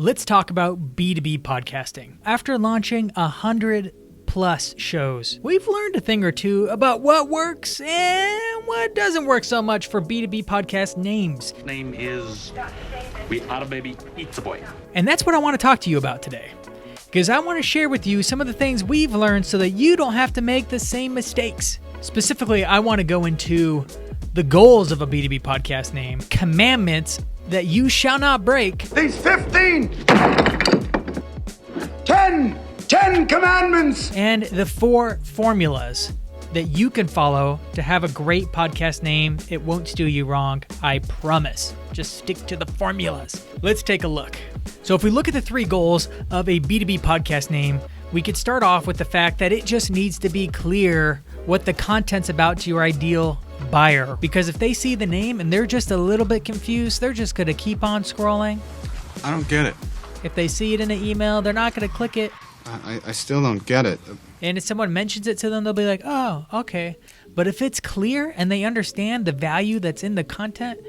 Let's talk about B2B podcasting. After launching 100+ shows, we've learned a thing or two about what works and what doesn't work so much for B2B podcast names. Name is We Are a Baby Eats a Boy. And that's what I want to talk to you about today. Because I want to share with you some of the things we've learned so that you don't have to make the same mistakes. Specifically, I want to go into the goals of a B2B podcast name, commandments that you shall not break. These 10 commandments. And the 4 formulas that you can follow to have a great podcast name. It won't steer you wrong, I promise. Just stick to the formulas. Let's take a look. So if we look at the 3 goals of a B2B podcast name, we could start off with the fact that it just needs to be clear what the content's about to your ideal buyer. Because if they see the name and they're just a little bit confused, they're just going to keep on scrolling. I don't get it. If they see it in an email, they're not going to click it. I still don't get it. And if someone mentions it to them, they'll be like, oh, okay. But if it's clear and they understand the value that's in the content,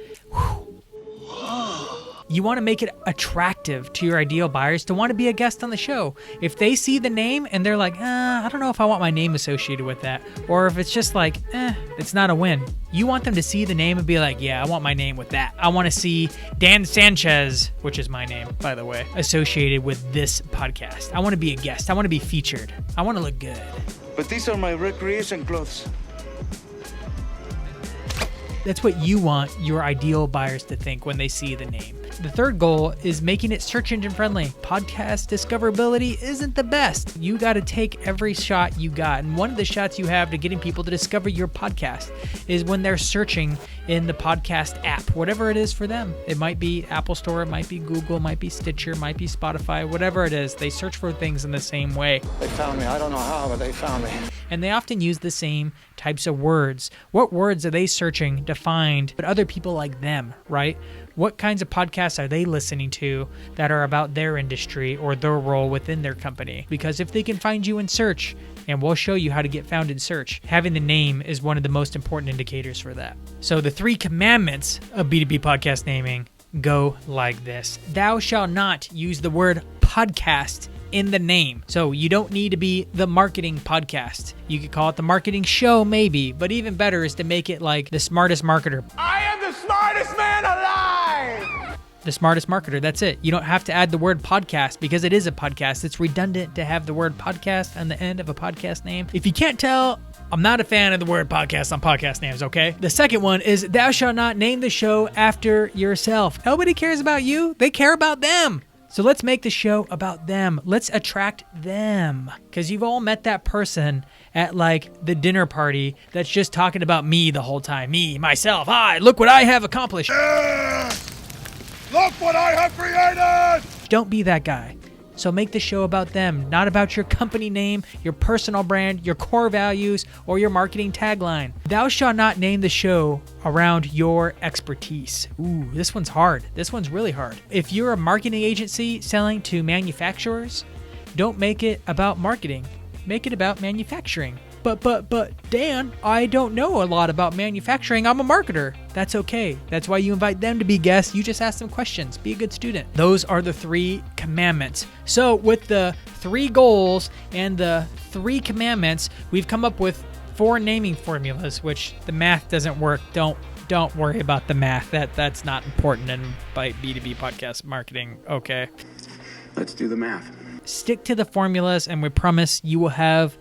you want to make it attractive to your ideal buyers to want to be a guest on the show. If they see the name and they're like, I don't know if I want my name associated with that. Or if it's just like, it's not a win. You want them to see the name and be like, yeah, I want my name with that. I want to see Dan Sanchez, which is my name, by the way, associated with this podcast. I want to be a guest. I want to be featured. I want to look good. But these are my recreation clothes. That's what you want your ideal buyers to think when they see the name. The 3rd goal is making it search engine friendly. Podcast discoverability isn't the best. You got to take every shot you got. And one of the shots you have to getting people to discover your podcast is when they're searching in the podcast app, whatever it is for them. It might be Apple Store, it might be Google, it might be Stitcher, it might be Spotify, whatever it is. They search for things in the same way. They found me. I don't know how, but they found me. And they often use the same types of words. What words are they searching to find but other people like them, right? What kinds of podcasts are they listening to that are about their industry or their role within their company? Because if they can find you in search, and we'll show you how to get found in search, having the name is one of the most important indicators for that. So the 3 commandments of B2B podcast naming go like this. Thou shalt not use the word podcast in the name. So you don't need to be the marketing podcast. You could call it the marketing show maybe, but even better is to make it like the smartest marketer. I am the smartest man alive. The smartest marketer, that's it. You don't have to add the word podcast because it is a podcast. It's redundant to have the word podcast on the end of a podcast name. If you can't tell, I'm not a fan of the word podcast on podcast names, okay? The second one is thou shalt not name the show after yourself. Nobody cares about you. They care about them. So let's make the show about them. Let's attract them. Because you've all met that person at like the dinner party that's just talking about me the whole time. Me, myself, look what I have accomplished. Look what I have created. Don't be that guy. So make the show about them, not about your company name, your personal brand, your core values, or your marketing tagline. Thou shalt not name the show around your expertise. Ooh, this one's hard. This one's really hard. If you're a marketing agency selling to manufacturers, don't make it about marketing. Make it about manufacturing. But Dan, I don't know a lot about manufacturing. I'm a marketer. That's okay. That's why you invite them to be guests. You just ask them questions. Be a good student. Those are the 3 commandments. So with the 3 goals and the 3 commandments, we've come up with 4 naming formulas, which the math doesn't work. Don't worry about the math. That's not important in B2B podcast marketing. Okay. Let's do the math. Stick to the formulas, and we promise you will have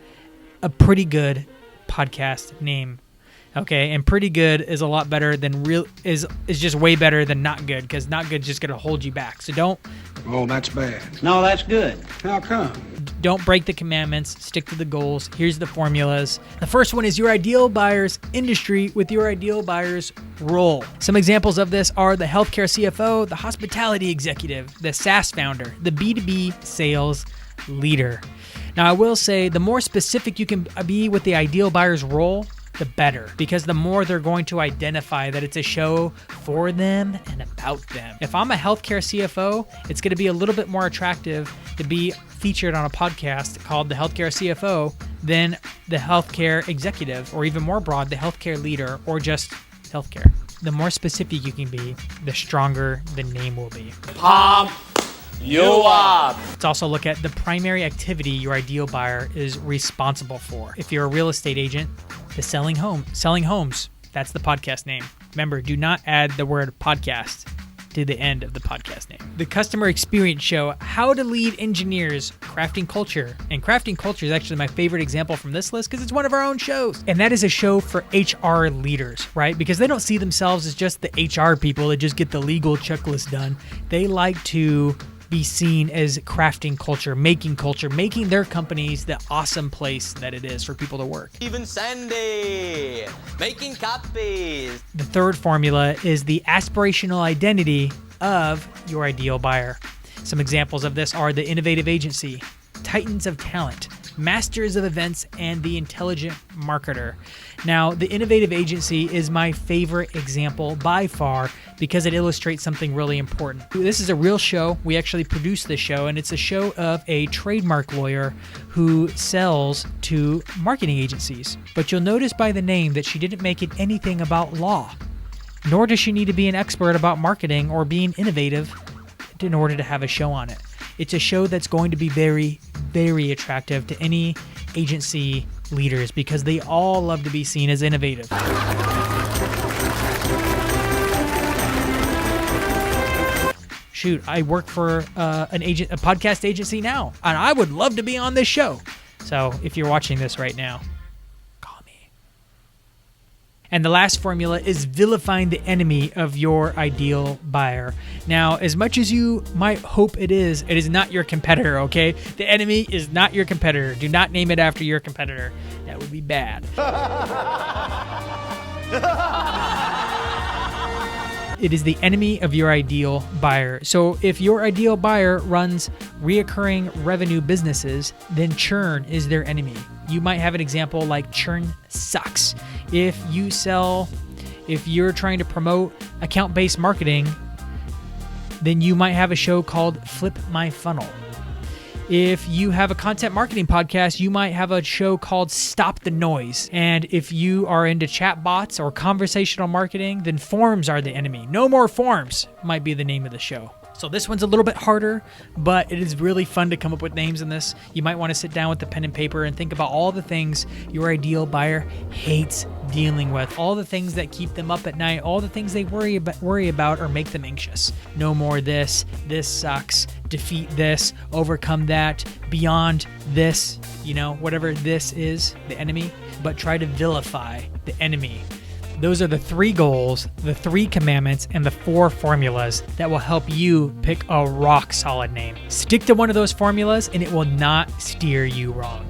a pretty good podcast name. Okay, and pretty good is a lot better than is just way better than not good, because not good is just going to hold you back. So don't. Oh, that's bad. No, that's good. How come? Don't break the commandments. Stick to the goals. Here's the formulas. The first one is your ideal buyer's industry with your ideal buyer's role. Some examples of this are the healthcare CFO, the hospitality executive, the SaaS founder, the B2B sales leader. Now, I will say the more specific you can be with the ideal buyer's role, the better, because the more they're going to identify that it's a show for them and about them. If I'm a healthcare CFO, it's going to be a little bit more attractive to be featured on a podcast called The Healthcare CFO than the healthcare executive, or even more broad, the healthcare leader, or just healthcare. The more specific you can be, the stronger the name will be. You up. Let's also look at the primary activity your ideal buyer is responsible for. If you're a real estate agent, the selling homes. That's the podcast name. Remember, do not add the word podcast to the end of the podcast name. The customer experience show, how to lead engineers, crafting culture. And crafting culture is actually my favorite example from this list because it's one of our own shows. And that is a show for HR leaders, right? Because they don't see themselves as just the HR people that just get the legal checklist done. They like to be seen as crafting culture, making their companies the awesome place that it is for people to work. Even Sandy, making copies. The third formula is the aspirational identity of your ideal buyer. Some examples of this are the innovative agency, titans of talent, masters of events, and the intelligent marketer. Now, the innovative agency is my favorite example by far because it illustrates something really important. This is a real show. We actually produced this show, and it's a show of a trademark lawyer who sells to marketing agencies. But you'll notice by the name that she didn't make it anything about law, nor does she need to be an expert about marketing or being innovative in order to have a show on it. It's a show that's going to be very, very attractive to any agency leaders because they all love to be seen as innovative. Shoot, I work for a podcast agency now, and I would love to be on this show. So if you're watching this right now, call me. And the last formula is vilifying the enemy of your ideal buyer. Now, as much as you might hope it is not your competitor, okay? The enemy is not your competitor. Do not name it after your competitor. That would be bad. It is the enemy of your ideal buyer. So if your ideal buyer runs reoccurring revenue businesses, then churn is their enemy. You might have an example like churn sucks. If you're trying to promote account-based marketing, then you might have a show called Flip My Funnel. If you have a content marketing podcast, you might have a show called Stop the Noise. And if you are into chatbots or conversational marketing, then forms are the enemy. No more forms might be the name of the show. So this one's a little bit harder, but it is really fun to come up with names in this. You might want to sit down with the pen and paper and think about all the things your ideal buyer hates dealing with, all the things that keep them up at night, all the things they worry about or make them anxious. No more this sucks, defeat this, overcome that, beyond this, whatever this is, the enemy, but try to vilify the enemy. Those are the 3 goals, the 3 commandments, and the 4 formulas that will help you pick a rock solid name. Stick to one of those formulas and it will not steer you wrong.